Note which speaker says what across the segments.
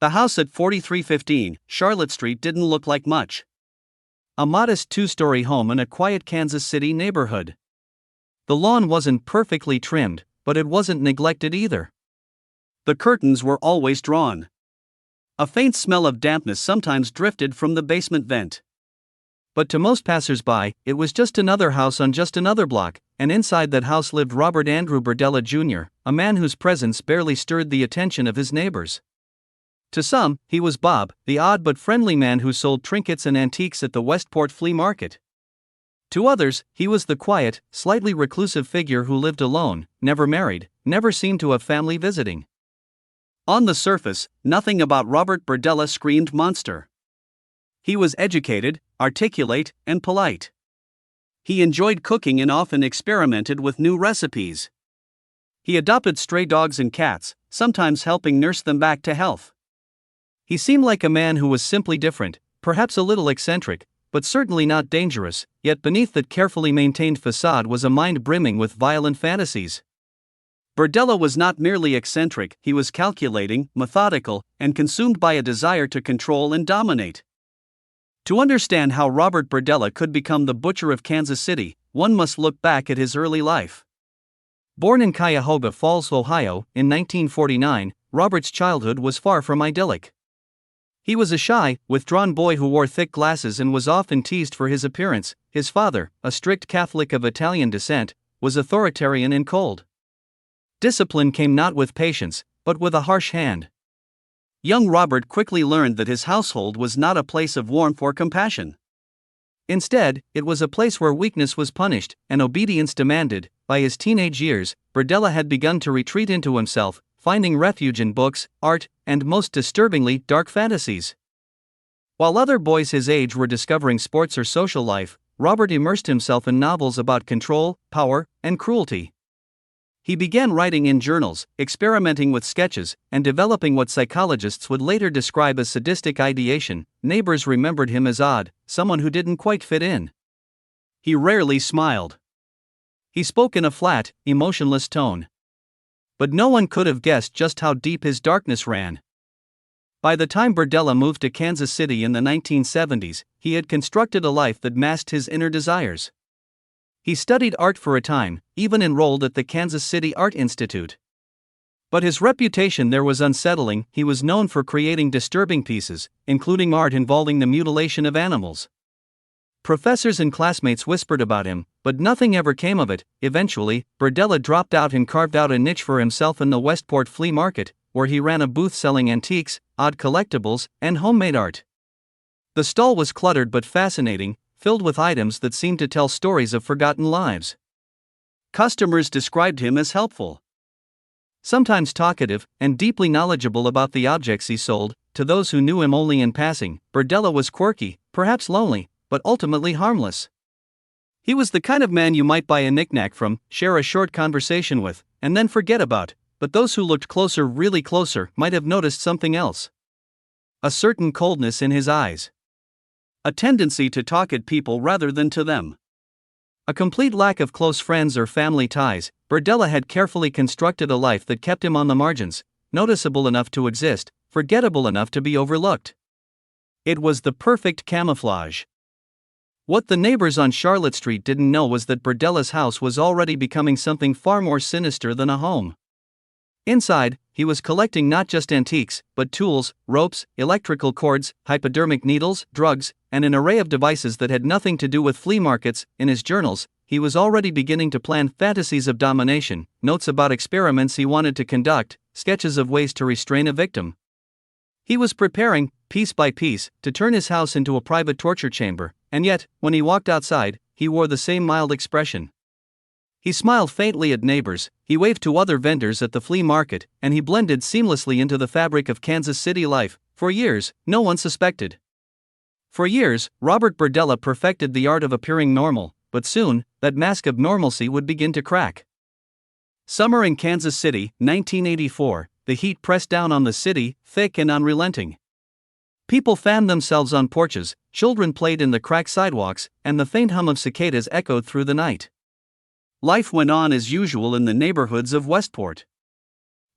Speaker 1: The house at 4315 Charlotte Street didn't look like much. A modest two-story home in a quiet Kansas City neighborhood. The lawn wasn't perfectly trimmed, but it wasn't neglected either. The curtains were always drawn. A faint smell of dampness sometimes drifted from the basement vent. But to most passers-by, it was just another house on just another block, and inside that house lived Robert Andrew Berdella Jr., a man whose presence barely stirred the attention of his neighbors. To some, he was Bob, the odd but friendly man who sold trinkets and antiques at the Westport flea market. To others, he was the quiet, slightly reclusive figure who lived alone, never married, never seemed to have family visiting. On the surface, nothing about Robert Berdella screamed monster. He was educated, articulate, and polite. He enjoyed cooking and often experimented with new recipes. He adopted stray dogs and cats, sometimes helping nurse them back to health. He seemed like a man who was simply different, perhaps a little eccentric, but certainly not dangerous, yet beneath that carefully maintained facade was a mind brimming with violent fantasies. Berdella was not merely eccentric, he was calculating, methodical, and consumed by a desire to control and dominate. To understand how Robert Berdella could become the butcher of Kansas City, one must look back at his early life. Born in Cuyahoga Falls, Ohio, in 1949, Robert's childhood was far from idyllic. He was a shy, withdrawn boy who wore thick glasses and was often teased for his appearance. His father, a strict Catholic of Italian descent, was authoritarian and cold. Discipline came not with patience, but with a harsh hand. Young Robert quickly learned that his household was not a place of warmth or compassion. Instead, it was a place where weakness was punished and obedience demanded. By his teenage years, Berdella had begun to retreat into himself, finding refuge in books, art, and most disturbingly, dark fantasies. While other boys his age were discovering sports or social life, Robert immersed himself in novels about control, power, and cruelty. He began writing in journals, experimenting with sketches, and developing what psychologists would later describe as sadistic ideation. Neighbors remembered him as odd, someone who didn't quite fit in. He rarely smiled. He spoke in a flat, emotionless tone. But no one could have guessed just how deep his darkness ran. By the time Berdella moved to Kansas City in the 1970s, he had constructed a life that masked his inner desires. He studied art for a time, even enrolled at the Kansas City Art Institute. But his reputation there was unsettling. He was known for creating disturbing pieces, including art involving the mutilation of animals. Professors and classmates whispered about him, but nothing ever came of it. Eventually, Berdella dropped out and carved out a niche for himself in the Westport flea market, where he ran a booth selling antiques, odd collectibles, and homemade art. The stall was cluttered but fascinating, filled with items that seemed to tell stories of forgotten lives. Customers described him as helpful, sometimes talkative, and deeply knowledgeable about the objects he sold. To those who knew him only in passing, Berdella was quirky, perhaps lonely, but ultimately harmless. He was the kind of man you might buy a knick-knack from, share a short conversation with, and then forget about, but those who looked closer, really closer, might have noticed something else. A certain coldness in his eyes. A tendency to talk at people rather than to them. A complete lack of close friends or family ties. Berdella had carefully constructed a life that kept him on the margins, noticeable enough to exist, forgettable enough to be overlooked. It was the perfect camouflage. What the neighbors on Charlotte Street didn't know was that Berdella's house was already becoming something far more sinister than a home. Inside, he was collecting not just antiques, but tools, ropes, electrical cords, hypodermic needles, drugs, and an array of devices that had nothing to do with flea markets. In his journals, he was already beginning to plan fantasies of domination, notes about experiments he wanted to conduct, sketches of ways to restrain a victim. He was preparing, piece by piece, to turn his house into a private torture chamber, and yet, when he walked outside, he wore the same mild expression. He smiled faintly at neighbors, he waved to other vendors at the flea market, and he blended seamlessly into the fabric of Kansas City life. For years, no one suspected. For years, Robert Berdella perfected the art of appearing normal, but soon, that mask of normalcy would begin to crack. Summer in Kansas City, 1984, the heat pressed down on the city, thick and unrelenting. People fanned themselves on porches, children played in the cracked sidewalks, and the faint hum of cicadas echoed through the night. Life went on as usual in the neighborhoods of Westport.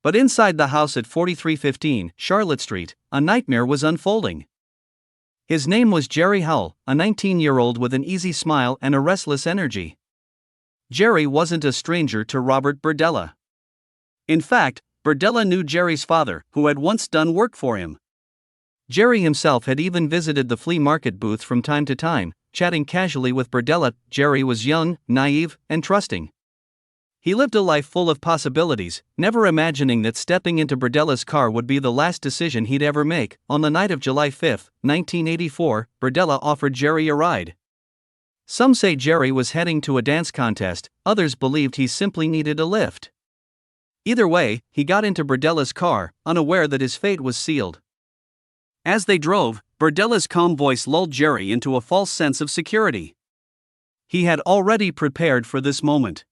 Speaker 1: But inside the house at 4315 Charlotte Street, a nightmare was unfolding. His name was Jerry Howell, a 19-year-old with an easy smile and a restless energy. Jerry wasn't a stranger to Robert Berdella. In fact, Berdella knew Jerry's father, who had once done work for him. Jerry himself had even visited the flea market booth from time to time, chatting casually with Berdella. Jerry was young, naive, and trusting. He lived a life full of possibilities, never imagining that stepping into Berdella's car would be the last decision he'd ever make. On the night of July 5, 1984, Berdella offered Jerry a ride. Some say Jerry was heading to a dance contest, others believed he simply needed a lift. Either way, he got into Berdella's car, unaware that his fate was sealed. As they drove, Berdella's calm voice lulled Jerry into a false sense of security. He had already prepared for this moment.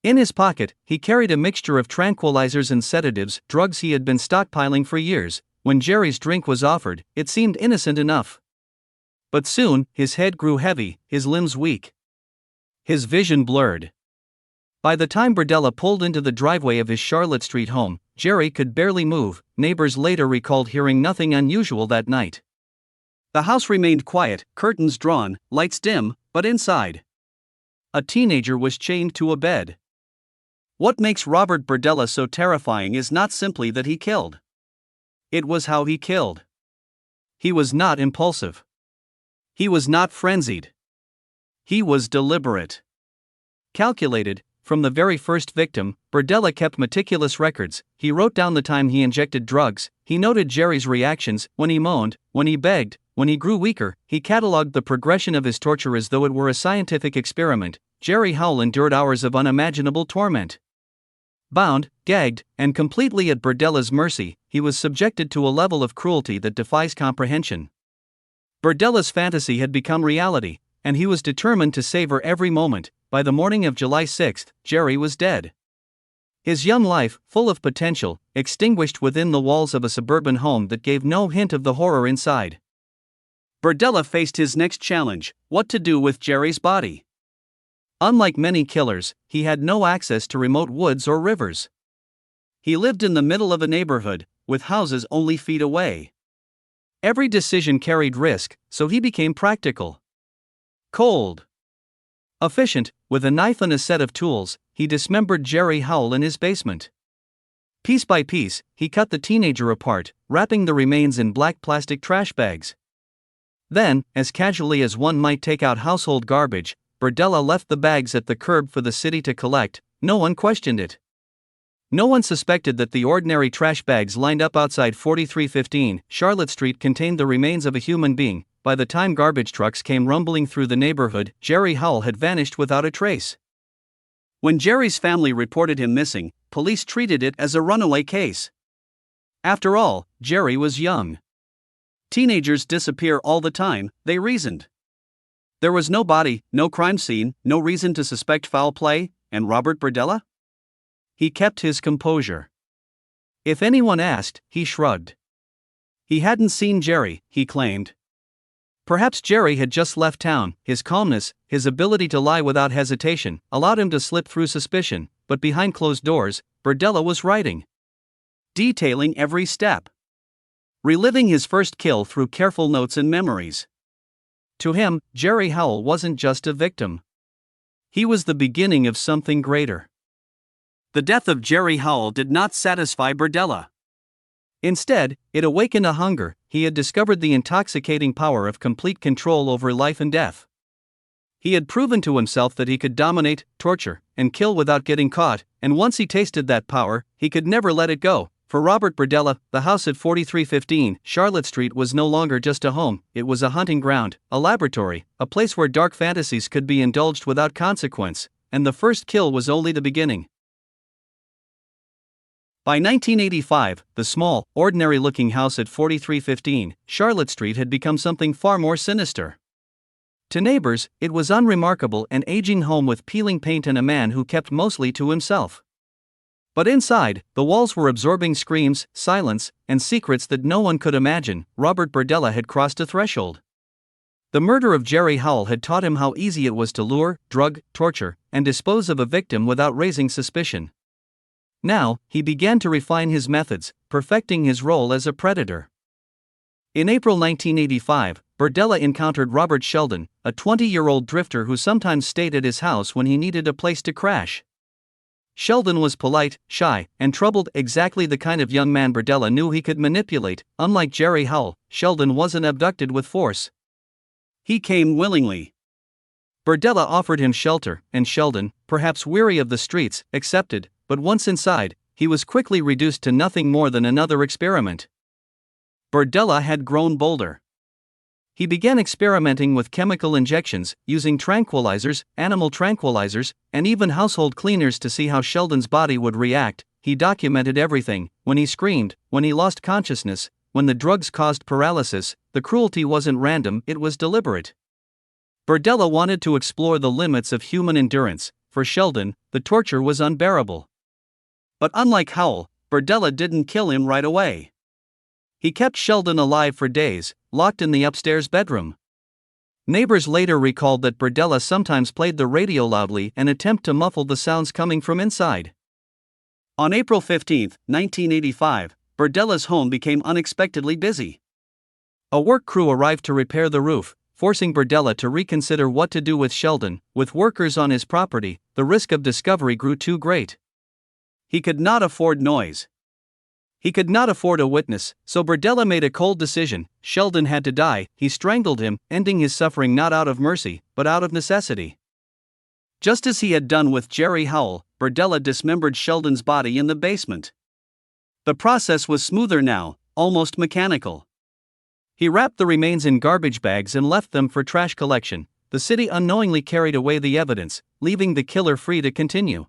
Speaker 1: In his pocket, he carried a mixture of tranquilizers and sedatives, drugs he had been stockpiling for years. When Jerry's drink was offered, it seemed innocent enough. But soon, his head grew heavy, his limbs weak. His vision blurred. By the time Berdella pulled into the driveway of his Charlotte Street home, Jerry could barely move. Neighbors later recalled hearing nothing unusual that night. The house remained quiet, curtains drawn, lights dim, but inside, a teenager was chained to a bed. What makes Robert Berdella so terrifying is not simply that he killed. It was how he killed. He was not impulsive. He was not frenzied. He was deliberate. Calculated. From the very first victim, Berdella kept meticulous records. He wrote down the time he injected drugs, he noted Jerry's reactions, when he moaned, when he begged, when he grew weaker. He catalogued the progression of his torture as though it were a scientific experiment. Jerry Howell endured hours of unimaginable torment. Bound, gagged, and completely at Berdella's mercy, he was subjected to a level of cruelty that defies comprehension. Berdella's fantasy had become reality, and he was determined to savor every moment. By the morning of July 6, Jerry was dead. His young life, full of potential, extinguished within the walls of a suburban home that gave no hint of the horror inside. Berdella faced his next challenge: what to do with Jerry's body. Unlike many killers, he had no access to remote woods or rivers. He lived in the middle of a neighborhood, with houses only feet away. Every decision carried risk, so he became practical. Cold. Efficient, with a knife and a set of tools, he dismembered Jerry Howell in his basement. Piece by piece, he cut the teenager apart, wrapping the remains in black plastic trash bags. Then, as casually as one might take out household garbage, Berdella left the bags at the curb for the city to collect. No one questioned it. No one suspected that the ordinary trash bags lined up outside 4315 Charlotte Street contained the remains of a human being. By the time garbage trucks came rumbling through the neighborhood, Jerry Howell had vanished without a trace. When Jerry's family reported him missing, police treated it as a runaway case. After all, Jerry was young. Teenagers disappear all the time, they reasoned. There was no body, no crime scene, no reason to suspect foul play, and Robert Berdella? He kept his composure. If anyone asked, he shrugged. He hadn't seen Jerry, he claimed. Perhaps Jerry had just left town. His calmness, his ability to lie without hesitation, allowed him to slip through suspicion, but behind closed doors, Berdella was writing. Detailing every step. Reliving his first kill through careful notes and memories. To him, Jerry Howell wasn't just a victim. He was the beginning of something greater. The death of Jerry Howell did not satisfy Berdella. Instead, it awakened a hunger. He had discovered the intoxicating power of complete control over life and death. He had proven to himself that he could dominate, torture, and kill without getting caught, and once he tasted that power, he could never let it go. For Robert Berdella, the house at 4315 Charlotte Street was no longer just a home, it was a hunting ground, a laboratory, a place where dark fantasies could be indulged without consequence, and the first kill was only the beginning. By 1985, the small, ordinary-looking house at 4315 Charlotte Street had become something far more sinister. To neighbors, it was unremarkable, an aging home with peeling paint and a man who kept mostly to himself. But inside, the walls were absorbing screams, silence, and secrets that no one could imagine. Robert Berdella had crossed a threshold. The murder of Jerry Howell had taught him how easy it was to lure, drug, torture, and dispose of a victim without raising suspicion. Now, he began to refine his methods, perfecting his role as a predator. In April 1985, Berdella encountered Robert Sheldon, a 20-year-old drifter who sometimes stayed at his house when he needed a place to crash. Sheldon was polite, shy, and troubled, exactly the kind of young man Berdella knew he could manipulate. Unlike Jerry Howell, Sheldon wasn't abducted with force. He came willingly. Berdella offered him shelter, and Sheldon, perhaps weary of the streets, accepted, but once inside, he was quickly reduced to nothing more than another experiment. Berdella had grown bolder. He began experimenting with chemical injections, using tranquilizers, animal tranquilizers, and even household cleaners to see how Sheldon's body would react. He documented everything: when he screamed, when he lost consciousness, when the drugs caused paralysis. The cruelty wasn't random, it was deliberate. Berdella wanted to explore the limits of human endurance. For Sheldon, the torture was unbearable. But unlike Howell, Berdella didn't kill him right away. He kept Sheldon alive for days, locked in the upstairs bedroom. Neighbors later recalled that Berdella sometimes played the radio loudly, an attempt to muffle the sounds coming from inside. On April 15, 1985, Berdella's home became unexpectedly busy. A work crew arrived to repair the roof, forcing Berdella to reconsider what to do with Sheldon. With workers on his property, the risk of discovery grew too great. He could not afford noise. He could not afford a witness, so Berdella made a cold decision: Sheldon had to die. He strangled him, ending his suffering not out of mercy, but out of necessity. Just as he had done with Jerry Howell, Berdella dismembered Sheldon's body in the basement. The process was smoother now, almost mechanical. He wrapped the remains in garbage bags and left them for trash collection. The city unknowingly carried away the evidence, leaving the killer free to continue.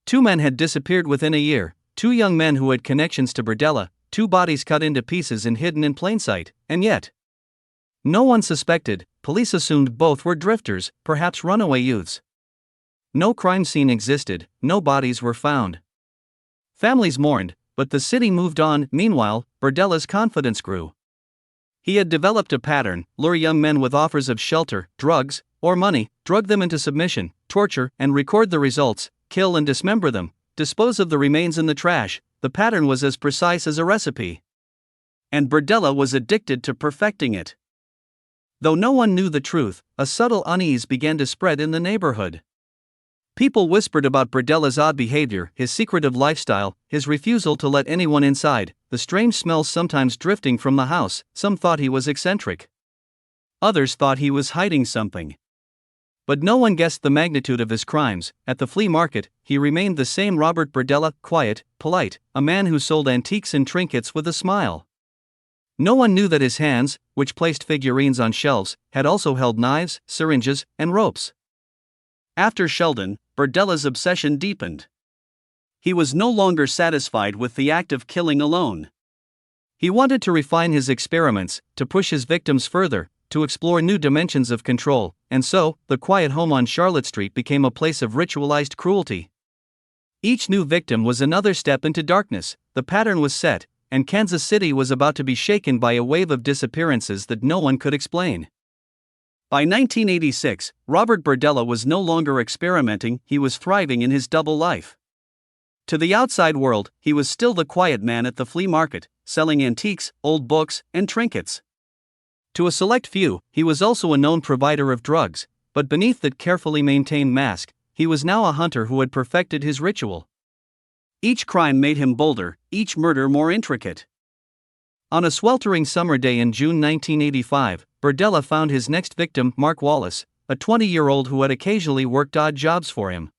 Speaker 1: 2 men had disappeared within a year. 2 young men who had connections to Berdella, 2 bodies cut into pieces and hidden in plain sight, and yet no one suspected. Police assumed both were drifters, perhaps runaway youths. No crime scene existed, no bodies were found. Families mourned, but the city moved on. Meanwhile, Berdella's confidence grew. He had developed a pattern: lure young men with offers of shelter, drugs, or money, drug them into submission, torture, and record the results, kill and dismember them, dispose of the remains in the trash. The pattern was as precise as a recipe. And Berdella was addicted to perfecting it. Though no one knew the truth, a subtle unease began to spread in the neighborhood. People whispered about Berdella's odd behavior, his secretive lifestyle, his refusal to let anyone inside, the strange smells sometimes drifting from the house. Some thought he was eccentric. Others thought he was hiding something. But no one guessed the magnitude of his crimes. At the flea market, he remained the same Robert Berdella: quiet, polite, a man who sold antiques and trinkets with a smile. No one knew that his hands, which placed figurines on shelves, had also held knives, syringes, and ropes. After Sheldon, Berdella's obsession deepened. He was no longer satisfied with the act of killing alone. He wanted to refine his experiments, to push his victims further, to explore new dimensions of control, and so, the quiet home on Charlotte Street became a place of ritualized cruelty. Each new victim was another step into darkness. The pattern was set, and Kansas City was about to be shaken by a wave of disappearances that no one could explain. By 1986, Robert Berdella was no longer experimenting, he was thriving in his double life. To the outside world, he was still the quiet man at the flea market, selling antiques, old books, and trinkets. To a select few, he was also a known provider of drugs, but beneath that carefully maintained mask, he was now a hunter who had perfected his ritual. Each crime made him bolder, each murder more intricate. On a sweltering summer day in June 1985, Berdella found his next victim, Mark Wallace, a 20-year-old who had occasionally worked odd jobs for him.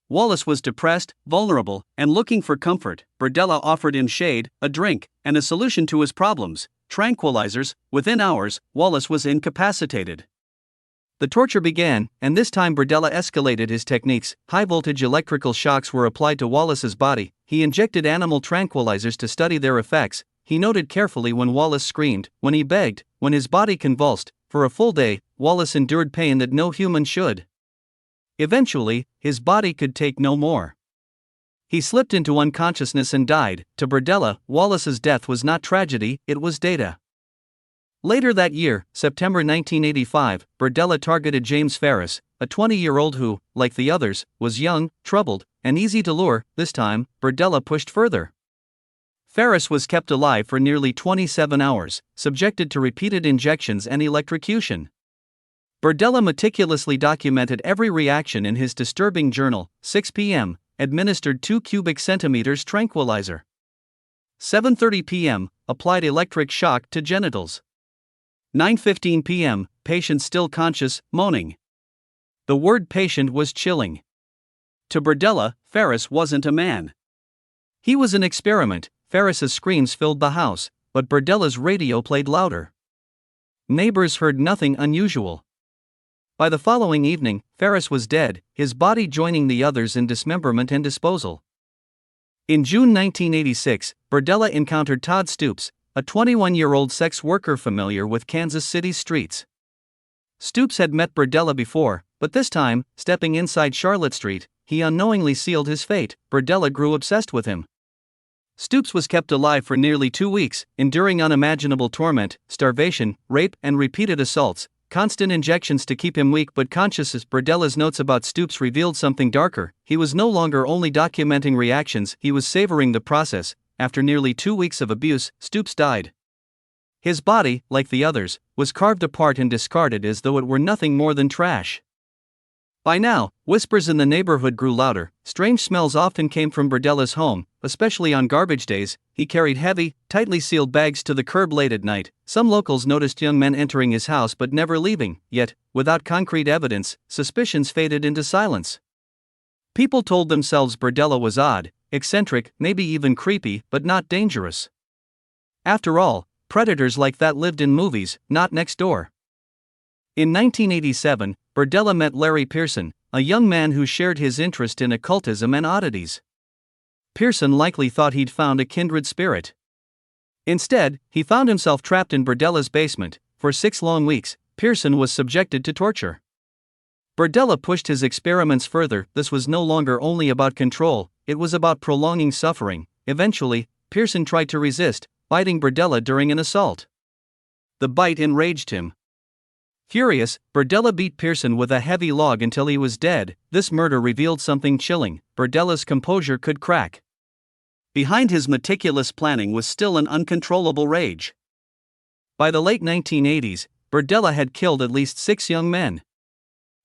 Speaker 1: Wallace was depressed, vulnerable, and looking for comfort. Berdella offered him shade, a drink, and a solution to his problems: tranquilizers. Within hours, Wallace was incapacitated. The torture began, and this time Berdella escalated his techniques. High-voltage electrical shocks were applied to Wallace's body. He injected animal tranquilizers to study their effects. He noted carefully when Wallace screamed, when he begged, when his body convulsed. For a full day, Wallace endured pain that no human should. Eventually, his body could take no more. He slipped into unconsciousness and died. To Berdella, Wallace's death was not tragedy, it was data. Later that year, September 1985, Berdella targeted James Ferris, a 20-year-old who, like the others, was young, troubled, and easy to lure. This time, Berdella pushed further. Ferris was kept alive for nearly 27 hours, subjected to repeated injections and electrocution. Berdella meticulously documented every reaction in his disturbing journal. 6 p.m., administered 2 cubic centimeters tranquilizer. 7:30 p.m., applied electric shock to genitals. 9:15 p.m., patient still conscious, moaning. The word patient was chilling. To Berdella, Ferris wasn't a man. He was an experiment. Ferris's screams filled the house, but Berdella's radio played louder. Neighbors heard nothing unusual. By the following evening, Ferris was dead, his body joining the others in dismemberment and disposal. In June 1986, Berdella encountered Todd Stoops, a 21-year-old sex worker familiar with Kansas City's streets. Stoops had met Berdella before, but this time, stepping inside Charlotte Street, he unknowingly sealed his fate. Berdella grew obsessed with him. Stoops was kept alive for nearly 2 weeks, enduring unimaginable torment, starvation, rape, and repeated assaults, constant injections to keep him weak but conscious. As Berdella's notes about Stoops revealed something darker, he was no longer only documenting reactions, he was savoring the process. After nearly 2 weeks of abuse, Stoops died. His body, like the others, was carved apart and discarded as though it were nothing more than trash. By now, whispers in the neighborhood grew louder. Strange smells often came from Berdella's home, especially on garbage days. He carried heavy, tightly sealed bags to the curb late at night. Some locals noticed young men entering his house but never leaving, yet, without concrete evidence, suspicions faded into silence. People told themselves Berdella was odd, eccentric, maybe even creepy, but not dangerous. After all, predators like that lived in movies, not next door. In 1987, Berdella met Larry Pearson, a young man who shared his interest in occultism and oddities. Pearson likely thought he'd found a kindred spirit. Instead, he found himself trapped in Berdella's basement. For 6 long weeks, Pearson was subjected to torture. Berdella pushed his experiments further. This was no longer only about control, it was about prolonging suffering. Eventually, Pearson tried to resist, biting Berdella during an assault. The bite enraged him. Furious, Berdella beat Pearson with a heavy log until he was dead. This murder revealed something chilling. Berdella's composure could crack. Behind his meticulous planning was still an uncontrollable rage. By the late 1980s, Berdella had killed at least 6 young men.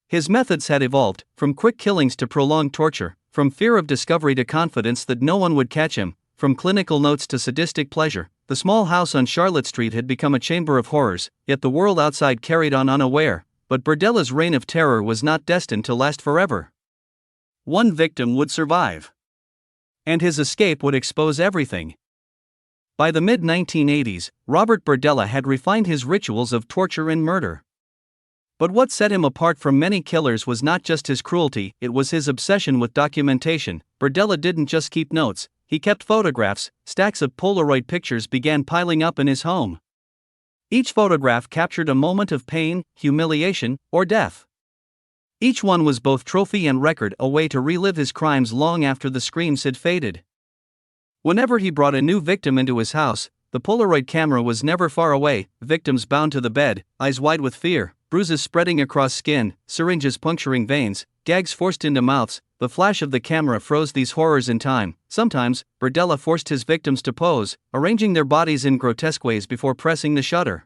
Speaker 1: His methods had evolved, from quick killings to prolonged torture, from fear of discovery to confidence that no one would catch him, from clinical notes to sadistic pleasure. The small house on Charlotte Street had become a chamber of horrors, yet the world outside carried on unaware. But Berdella's reign of terror was not destined to last forever. One victim would survive. And his escape would expose everything. By the mid-1980s, Robert Berdella had refined his rituals of torture and murder. But what set him apart from many killers was not just his cruelty, it was his obsession with documentation. Berdella didn't just keep notes, he kept photographs. Stacks of Polaroid pictures began piling up in his home. Each photograph captured a moment of pain, humiliation, or death. Each one was both trophy and record, a way to relive his crimes long after the screams had faded. Whenever he brought a new victim into his house, the Polaroid camera was never far away, victims bound to the bed, eyes wide with fear, bruises spreading across skin, syringes puncturing veins, gags forced into mouths. The flash of the camera froze these horrors in time. Sometimes, Berdella forced his victims to pose, arranging their bodies in grotesque ways before pressing the shutter.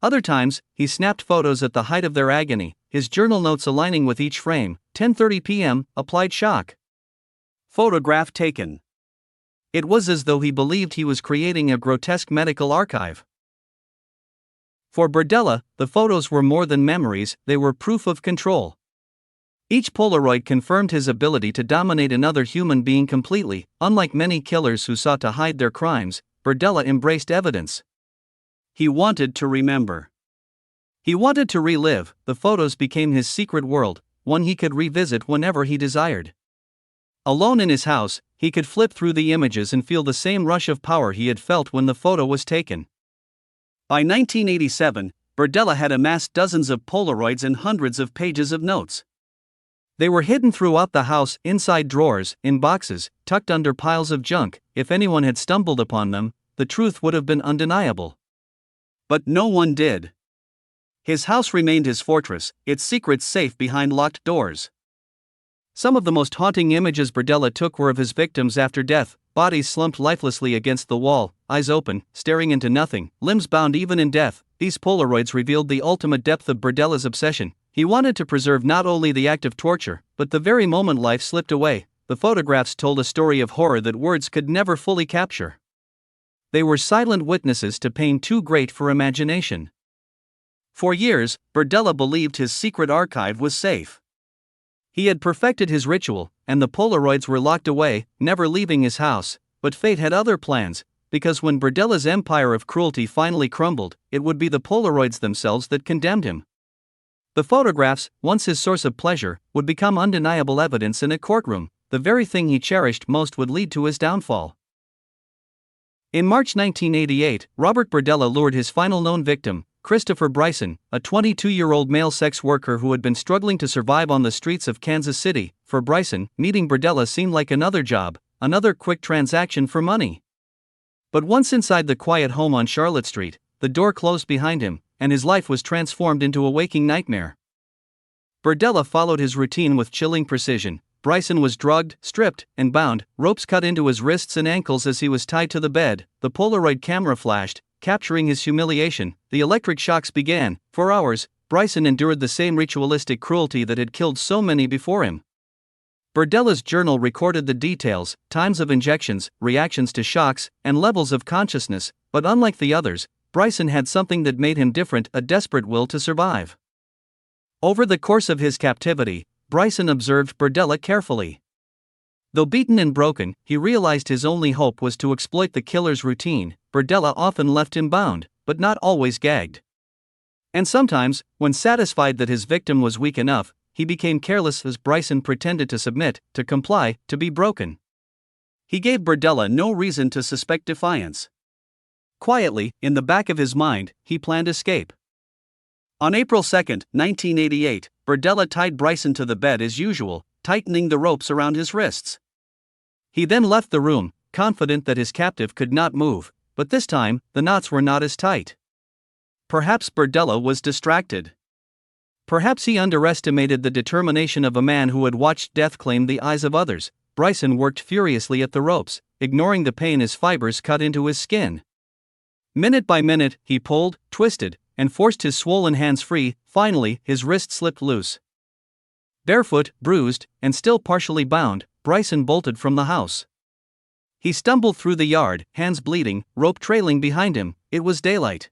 Speaker 1: Other times, he snapped photos at the height of their agony, his journal notes aligning with each frame. 10:30 p.m., applied shock. Photograph taken. It was as though he believed he was creating a grotesque medical archive. For Berdella, the photos were more than memories, they were proof of control. Each Polaroid confirmed his ability to dominate another human being completely. Unlike many killers who sought to hide their crimes, Berdella embraced evidence. He wanted to remember. He wanted to relive. The photos became his secret world, one he could revisit whenever he desired. Alone in his house, he could flip through the images and feel the same rush of power he had felt when the photo was taken. By 1987, Berdella had amassed dozens of Polaroids and hundreds of pages of notes. They were hidden throughout the house, inside drawers, in boxes, tucked under piles of junk. If anyone had stumbled upon them, the truth would have been undeniable. But no one did. His house remained his fortress, its secrets safe behind locked doors. Some of the most haunting images Berdella took were of his victims after death, bodies slumped lifelessly against the wall, eyes open, staring into nothing, limbs bound even in death. These Polaroids revealed the ultimate depth of Berdella's obsession. He wanted to preserve not only the act of torture, but the very moment life slipped away. The photographs told a story of horror that words could never fully capture. They were silent witnesses to pain too great for imagination. For years, Berdella believed his secret archive was safe. He had perfected his ritual, and the Polaroids were locked away, never leaving his house. But fate had other plans, because when Berdella's empire of cruelty finally crumbled, it would be the Polaroids themselves that condemned him. The photographs, once his source of pleasure, would become undeniable evidence in a courtroom. The very thing he cherished most would lead to his downfall. In March 1988, Robert Berdella lured his final known victim, Christopher Bryson, a 22-year-old male sex worker who had been struggling to survive on the streets of Kansas City. For Bryson, meeting Berdella seemed like another job, another quick transaction for money. But once inside the quiet home on Charlotte Street, the door closed behind him, and his life was transformed into a waking nightmare. Berdella followed his routine with chilling precision. Bryson was drugged, stripped, and bound, ropes cut into his wrists and ankles as he was tied to the bed. The Polaroid camera flashed, capturing his humiliation. The electric shocks began. For hours, Bryson endured the same ritualistic cruelty that had killed so many before him. Berdella's journal recorded the details, times of injections, reactions to shocks, and levels of consciousness, but unlike the others, Bryson had something that made him different: a desperate will to survive. Over the course of his captivity, Bryson observed Berdella carefully. Though beaten and broken, he realized his only hope was to exploit the killer's routine. Berdella often left him bound, but not always gagged. And sometimes, when satisfied that his victim was weak enough, he became careless as Bryson pretended to submit, to comply, to be broken. He gave Berdella no reason to suspect defiance. Quietly, in the back of his mind, he planned escape. On April 2, 1988, Berdella tied Bryson to the bed as usual, tightening the ropes around his wrists. He then left the room, confident that his captive could not move, but this time, the knots were not as tight. Perhaps Berdella was distracted. Perhaps he underestimated the determination of a man who had watched death claim the eyes of others. Bryson worked furiously at the ropes, ignoring the pain as fibers cut into his skin. Minute by minute, he pulled, twisted, and forced his swollen hands free. Finally, his wrist slipped loose. Barefoot, bruised, and still partially bound, Bryson bolted from the house. He stumbled through the yard, hands bleeding, rope trailing behind him. It was daylight.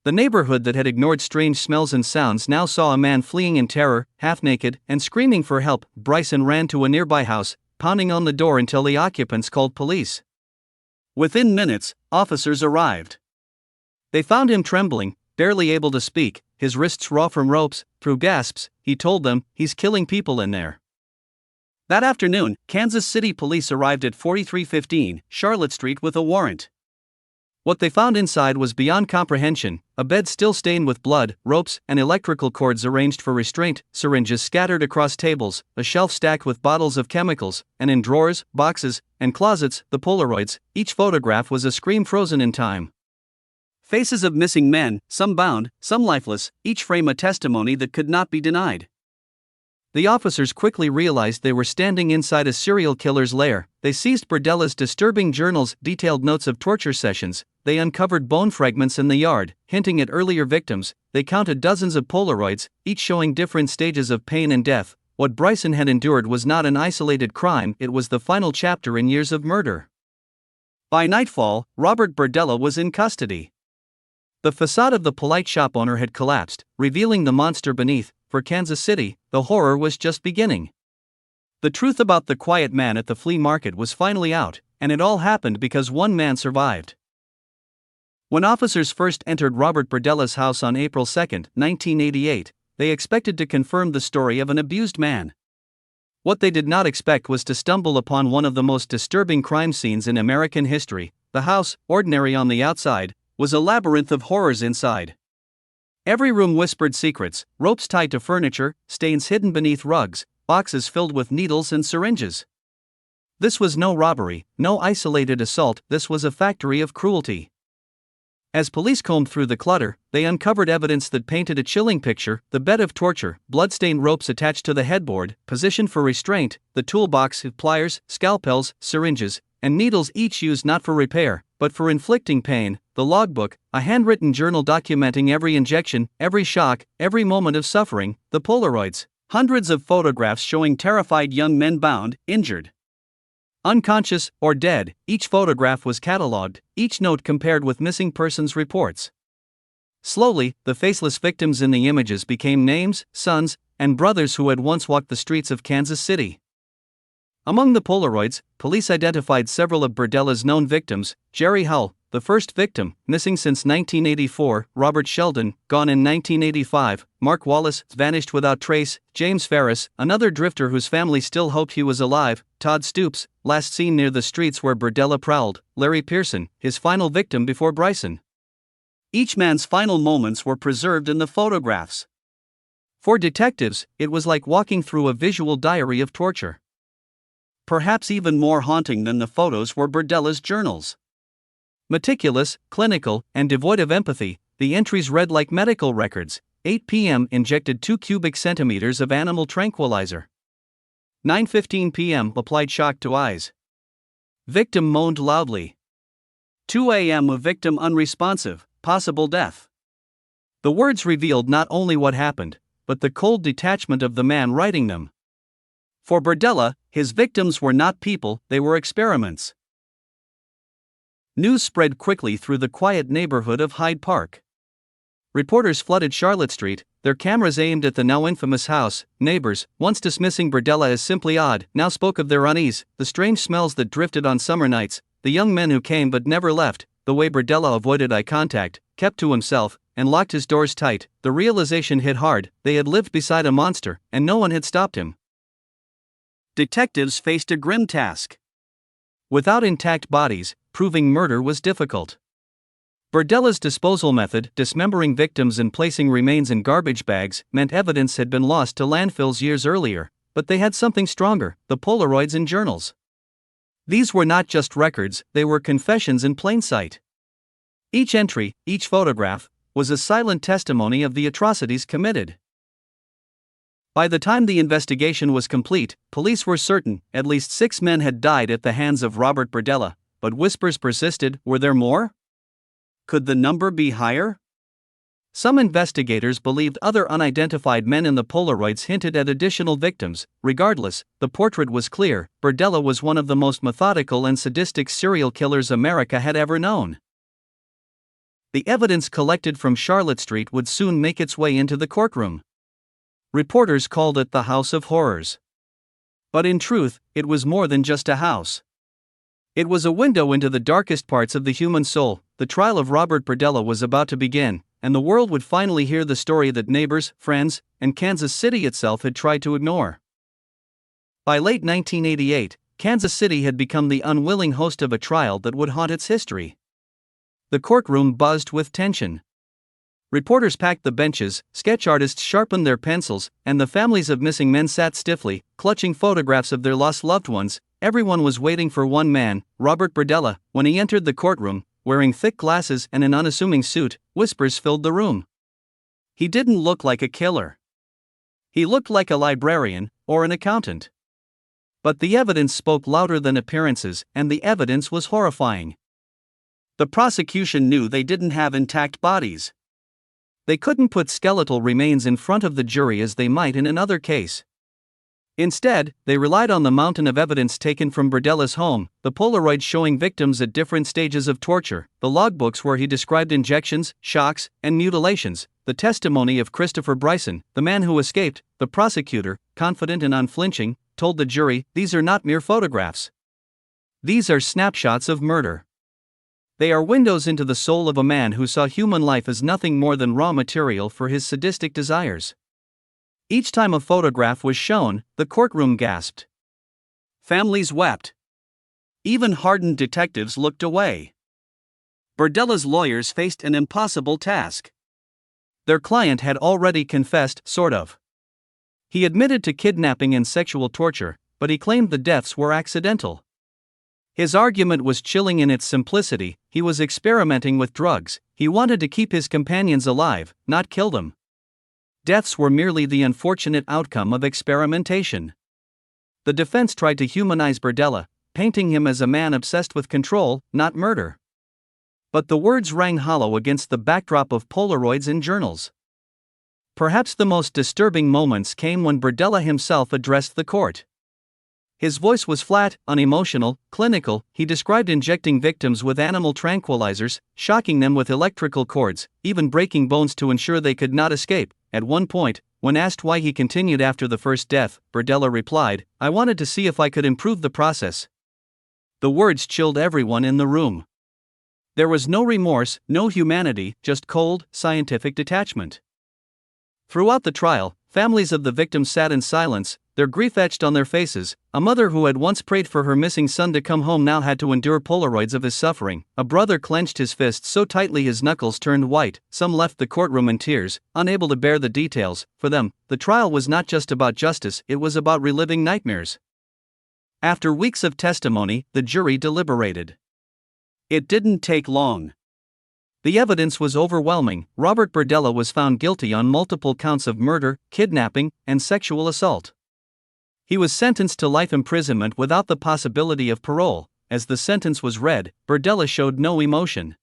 Speaker 1: The neighborhood that had ignored strange smells and sounds now saw a man fleeing in terror, half naked, and screaming for help. Bryson ran to a nearby house, pounding on the door until the occupants called police. Within minutes, officers arrived. They found him trembling, barely able to speak, his wrists raw from ropes. Through gasps, he told them, "He's killing people in there." That afternoon, Kansas City police arrived at 4315 Charlotte Street with a warrant. What they found inside was beyond comprehension: a bed still stained with blood, ropes and electrical cords arranged for restraint, syringes scattered across tables, a shelf stacked with bottles of chemicals, and in drawers, boxes, and closets, the Polaroids. Each photograph was a scream frozen in time. Faces of missing men, some bound, some lifeless, each frame a testimony that could not be denied. The officers quickly realized they were standing inside a serial killer's lair. They seized Berdella's disturbing journals, detailed notes of torture sessions. They uncovered bone fragments in the yard, hinting at earlier victims. They counted dozens of Polaroids, each showing different stages of pain and death. What Bryson had endured was not an isolated crime, it was the final chapter in years of murder. By nightfall, Robert Berdella was in custody. The facade of the polite shop owner had collapsed, revealing the monster beneath. For Kansas City, the horror was just beginning. The truth about the quiet man at the flea market was finally out, and it all happened because one man survived. When officers first entered Robert Berdella's house on April 2, 1988, they expected to confirm the story of an abused man. What they did not expect was to stumble upon one of the most disturbing crime scenes in American history. The house, ordinary on the outside, was a labyrinth of horrors inside. Every room whispered secrets: ropes tied to furniture, stains hidden beneath rugs, boxes filled with needles and syringes. This was no robbery, no isolated assault, this was a factory of cruelty. As police combed through the clutter, they uncovered evidence that painted a chilling picture: the bed of torture, blood-stained ropes attached to the headboard, positioned for restraint, the toolbox, pliers, scalpels, syringes, and needles, each used not for repair, but for inflicting pain, the logbook, a handwritten journal documenting every injection, every shock, every moment of suffering, the Polaroids, hundreds of photographs showing terrified young men bound, injured, unconscious, or dead. Each photograph was catalogued, each note compared with missing persons reports. Slowly, the faceless victims in the images became names, sons, and brothers who had once walked the streets of Kansas City. Among the Polaroids, police identified several of Berdella's known victims: Jerry Hull, the first victim, missing since 1984, Robert Sheldon, gone in 1985, Mark Wallace, vanished without trace, James Ferris, another drifter whose family still hoped he was alive, Todd Stoops, last seen near the streets where Berdella prowled, Larry Pearson, his final victim before Bryson. Each man's final moments were preserved in the photographs. For detectives, it was like walking through a visual diary of torture. Perhaps even more haunting than the photos were Berdella's journals. Meticulous, clinical, and devoid of empathy, the entries read like medical records. 8 p.m. injected 2 cubic centimeters of animal tranquilizer. 9:15 p.m. applied shock to eyes. Victim moaned loudly. 2 a.m. a victim unresponsive, possible death. The words revealed not only what happened, but the cold detachment of the man writing them. For Berdella, his victims were not people, they were experiments. News spread quickly through the quiet neighborhood of Hyde Park. Reporters flooded Charlotte Street, their cameras aimed at the now infamous house. Neighbors, once dismissing Berdella as simply odd, now spoke of their unease, the strange smells that drifted on summer nights, the young men who came but never left, the way Berdella avoided eye contact, kept to himself, and locked his doors tight. The realization hit hard: they had lived beside a monster, and no one had stopped him. Detectives faced a grim task. Without intact bodies, proving murder was difficult. Berdella's disposal method, dismembering victims and placing remains in garbage bags, meant evidence had been lost to landfills years earlier, but they had something stronger: the Polaroids and journals. These were not just records, they were confessions in plain sight. Each entry, each photograph, was a silent testimony of the atrocities committed. By the time the investigation was complete, police were certain at least 6 men had died at the hands of Robert Berdella, but whispers persisted: were there more? Could the number be higher? Some investigators believed other unidentified men in the Polaroids hinted at additional victims. Regardless, the portrait was clear: Berdella was one of the most methodical and sadistic serial killers America had ever known. The evidence collected from Charlotte Street would soon make its way into the courtroom. Reporters called it the House of Horrors. But in truth, it was more than just a house. It was a window into the darkest parts of the human soul. The trial of Robert Berdella was about to begin, and the world would finally hear the story that neighbors, friends, and Kansas City itself had tried to ignore. By late 1988, Kansas City had become the unwilling host of a trial that would haunt its history. The courtroom buzzed with tension. Reporters packed the benches, sketch artists sharpened their pencils, and the families of missing men sat stiffly, clutching photographs of their lost loved ones. Everyone was waiting for one man, Robert Berdella. When he entered the courtroom, wearing thick glasses and an unassuming suit, whispers filled the room. He didn't look like a killer. He looked like a librarian, or an accountant. But the evidence spoke louder than appearances, and the evidence was horrifying. The prosecution knew they didn't have intact bodies. They couldn't put skeletal remains in front of the jury as they might in another case. Instead, they relied on the mountain of evidence taken from Berdella's home: the Polaroids showing victims at different stages of torture, the logbooks where he described injections, shocks, and mutilations, the testimony of Christopher Bryson, the man who escaped. The prosecutor, confident and unflinching, told the jury, "These are not mere photographs. These are snapshots of murder. They are windows into the soul of a man who saw human life as nothing more than raw material for his sadistic desires." Each time a photograph was shown, the courtroom gasped. Families wept. Even hardened detectives looked away. Berdella's lawyers faced an impossible task. Their client had already confessed, sort of. He admitted to kidnapping and sexual torture, but he claimed the deaths were accidental. His argument was chilling in its simplicity. He was experimenting with drugs. He wanted to keep his companions alive, not kill them. Deaths were merely the unfortunate outcome of experimentation. The defense tried to humanize Berdella, painting him as a man obsessed with control, not murder. But the words rang hollow against the backdrop of Polaroids in journals. Perhaps the most disturbing moments came when Berdella himself addressed the court. His voice was flat, unemotional, clinical. He described injecting victims with animal tranquilizers, shocking them with electrical cords, even breaking bones to ensure they could not escape. At one point, when asked why he continued after the first death, Berdella replied, "I wanted to see if I could improve the process." The words chilled everyone in the room. There was no remorse, no humanity, just cold, scientific detachment. Throughout the trial, families of the victims sat in silence, their grief etched on their faces. A mother who had once prayed for her missing son to come home now had to endure Polaroids of his suffering. A brother clenched his fists so tightly his knuckles turned white. Some left the courtroom in tears, unable to bear the details. For them, the trial was not just about justice, it was about reliving nightmares. After weeks of testimony, the jury deliberated. It didn't take long. The evidence was overwhelming. Robert Berdella was found guilty on multiple counts of murder, kidnapping, and sexual assault. He was sentenced to life imprisonment without the possibility of parole. As the sentence was read, Berdella showed no emotion.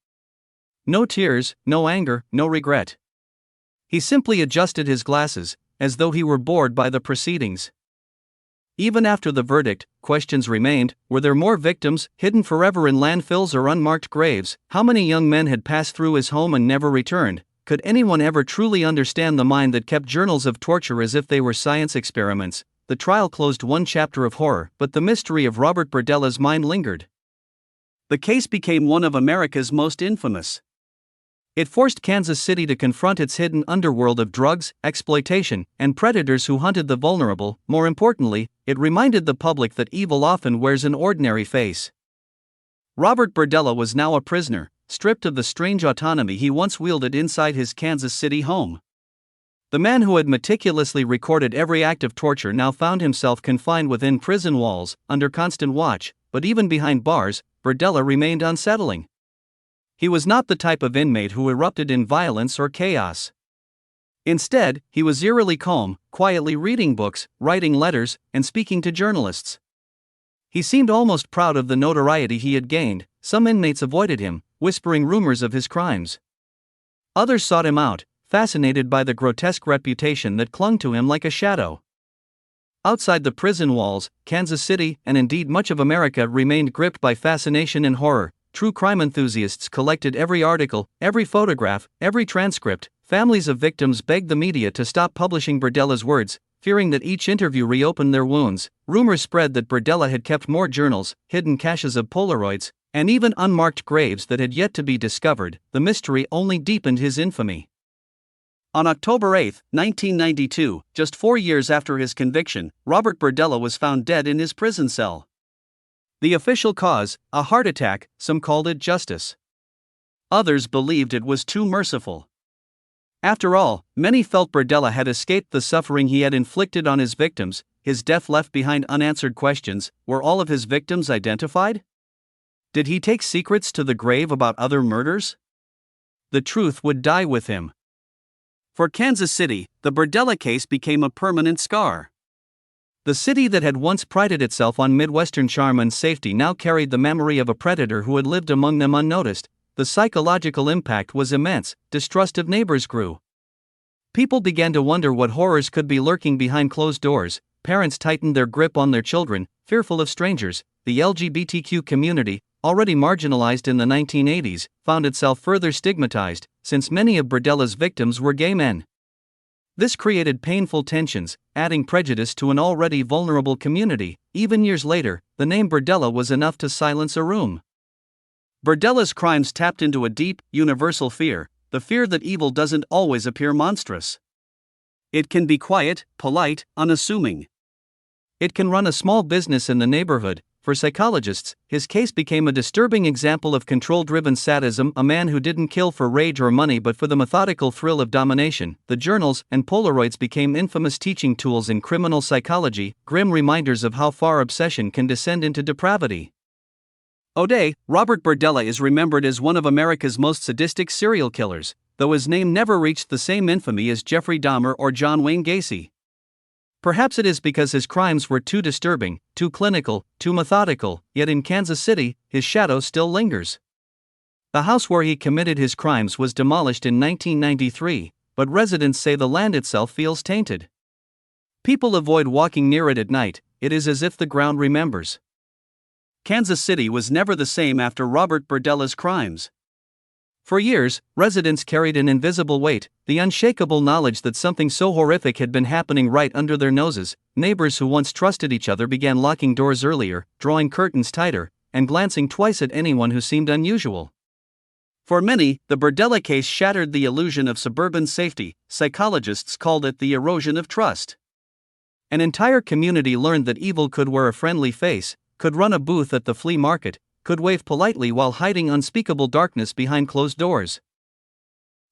Speaker 1: No tears, no anger, no regret. He simply adjusted his glasses, as though he were bored by the proceedings. Even after the verdict, questions remained. Were there more victims, hidden forever in landfills or unmarked graves? How many young men had passed through his home and never returned? Could anyone ever truly understand the mind that kept journals of torture as if they were science experiments? The trial closed one chapter of horror, but the mystery of Robert Berdella's mind lingered. The case became one of America's most infamous. It forced Kansas City to confront its hidden underworld of drugs, exploitation, and predators who hunted the vulnerable. More importantly, it reminded the public that evil often wears an ordinary face. Robert Berdella was now a prisoner, stripped of the strange autonomy he once wielded inside his Kansas City home. The man who had meticulously recorded every act of torture now found himself confined within prison walls, under constant watch. But even behind bars, Berdella remained unsettling. He was not the type of inmate who erupted in violence or chaos. Instead, he was eerily calm, quietly reading books, writing letters, and speaking to journalists. He seemed almost proud of the notoriety he had gained. Some inmates avoided him, whispering rumors of his crimes. Others sought him out, fascinated by the grotesque reputation that clung to him like a shadow. Outside the prison walls, Kansas City, and indeed much of America, remained gripped by fascination and horror. True crime enthusiasts collected every article, every photograph, every transcript. Families of victims begged the media to stop publishing Berdella's words, fearing that each interview reopened their wounds. Rumors spread that Berdella had kept more journals, hidden caches of Polaroids, and even unmarked graves that had yet to be discovered. The mystery only deepened his infamy. On October 8, 1992, just 4 years after his conviction, Robert Berdella was found dead in his prison cell. The official cause, a heart attack. Some called it justice. Others believed it was too merciful. After all, many felt Berdella had escaped the suffering he had inflicted on his victims. His death left behind unanswered questions. Were all of his victims identified? Did he take secrets to the grave about other murders? The truth would die with him. For Kansas City, the Berdella case became a permanent scar. The city that had once prided itself on Midwestern charm and safety now carried the memory of a predator who had lived among them unnoticed. The psychological impact was immense. Distrust of neighbors grew. People began to wonder what horrors could be lurking behind closed doors. Parents tightened their grip on their children, fearful of strangers. The LGBTQ community, already marginalized in the 1980s, found itself further stigmatized, since many of Berdella's victims were gay men. This created painful tensions, adding prejudice to an already vulnerable community. Even years later, the name Berdella was enough to silence a room. Berdella's crimes tapped into a deep, universal fear, the fear that evil doesn't always appear monstrous. It can be quiet, polite, unassuming. It can run a small business in the neighborhood. For psychologists, his case became a disturbing example of control-driven sadism, a man who didn't kill for rage or money but for the methodical thrill of domination. The journals and Polaroids became infamous teaching tools in criminal psychology, grim reminders of how far obsession can descend into depravity. Today, Robert Berdella is remembered as one of America's most sadistic serial killers, though his name never reached the same infamy as Jeffrey Dahmer or John Wayne Gacy. Perhaps it is because his crimes were too disturbing, too clinical, too methodical, yet in Kansas City, his shadow still lingers. The house where he committed his crimes was demolished in 1993, but residents say the land itself feels tainted. People avoid walking near it at night. It is as if the ground remembers. Kansas City was never the same after Robert Berdella's crimes. For years, residents carried an invisible weight, the unshakable knowledge that something so horrific had been happening right under their noses. Neighbors who once trusted each other began locking doors earlier, drawing curtains tighter, and glancing twice at anyone who seemed unusual. For many, the Berdella case shattered the illusion of suburban safety. Psychologists called it the erosion of trust. An entire community learned that evil could wear a friendly face, could run a booth at the flea market, could wave politely while hiding unspeakable darkness behind closed doors.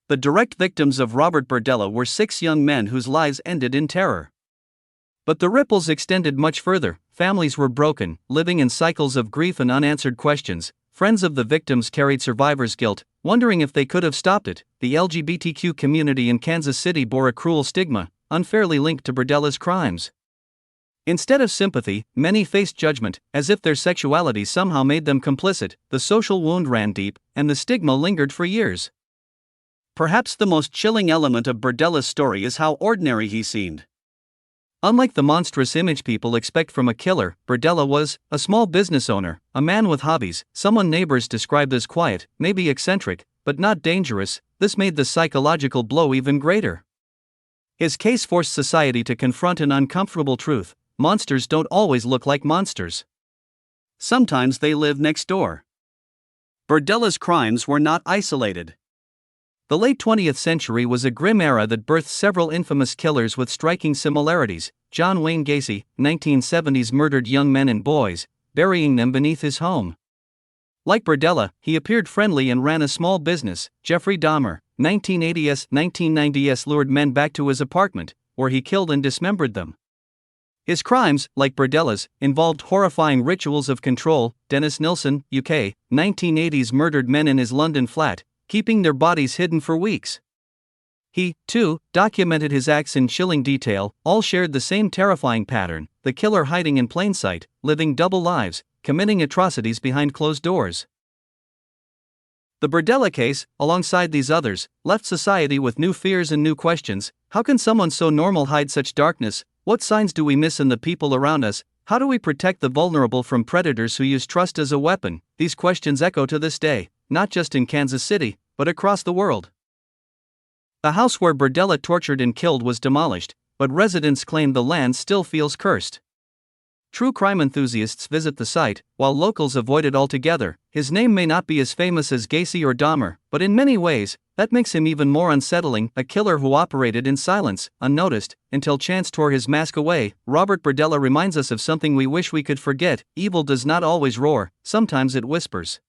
Speaker 1: The direct victims of Robert Berdella were 6 young men whose lives ended in terror. But the ripples extended much further. Families were broken, living in cycles of grief and unanswered questions. Friends of the victims carried survivor's guilt, wondering if they could have stopped it. The LGBTQ community in Kansas City bore a cruel stigma, unfairly linked to Berdella's crimes. Instead of sympathy, many faced judgment, as if their sexuality somehow made them complicit. The social wound ran deep, and the stigma lingered for years. Perhaps the most chilling element of Berdella's story is how ordinary he seemed. Unlike the monstrous image people expect from a killer, Berdella was a small business owner, a man with hobbies, someone neighbors described as quiet, maybe eccentric, but not dangerous. This made the psychological blow even greater. His case forced society to confront an uncomfortable truth: monsters don't always look like monsters. Sometimes they live next door. Berdella's crimes were not isolated. The late 20th century was a grim era that birthed several infamous killers with striking similarities. John Wayne Gacy, 1970s, murdered young men and boys, burying them beneath his home. Like Berdella, he appeared friendly and ran a small business. Jeffrey Dahmer, 1990s, lured men back to his apartment, where he killed and dismembered them. His crimes, like Berdella's, involved horrifying rituals of control. Dennis Nilsen, UK, 1980s, murdered men in his London flat, keeping their bodies hidden for weeks. He, too, documented his acts in chilling detail. All shared the same terrifying pattern: the killer hiding in plain sight, living double lives, committing atrocities behind closed doors. The Berdella case, alongside these others, left society with new fears and new questions. How can someone so normal hide such darkness? What signs do we miss in the people around us? How do we protect the vulnerable from predators who use trust as a weapon? These questions echo to this day, not just in Kansas City, but across the world. The house where Berdella tortured and killed was demolished, but residents claim the land still feels cursed. True crime enthusiasts visit the site, while locals avoid it altogether. His name may not be as famous as Gacy or Dahmer, but in many ways, that makes him even more unsettling. A killer who operated in silence, unnoticed, until chance tore his mask away. Robert Berdella reminds us of something we wish we could forget: evil does not always roar, sometimes it whispers.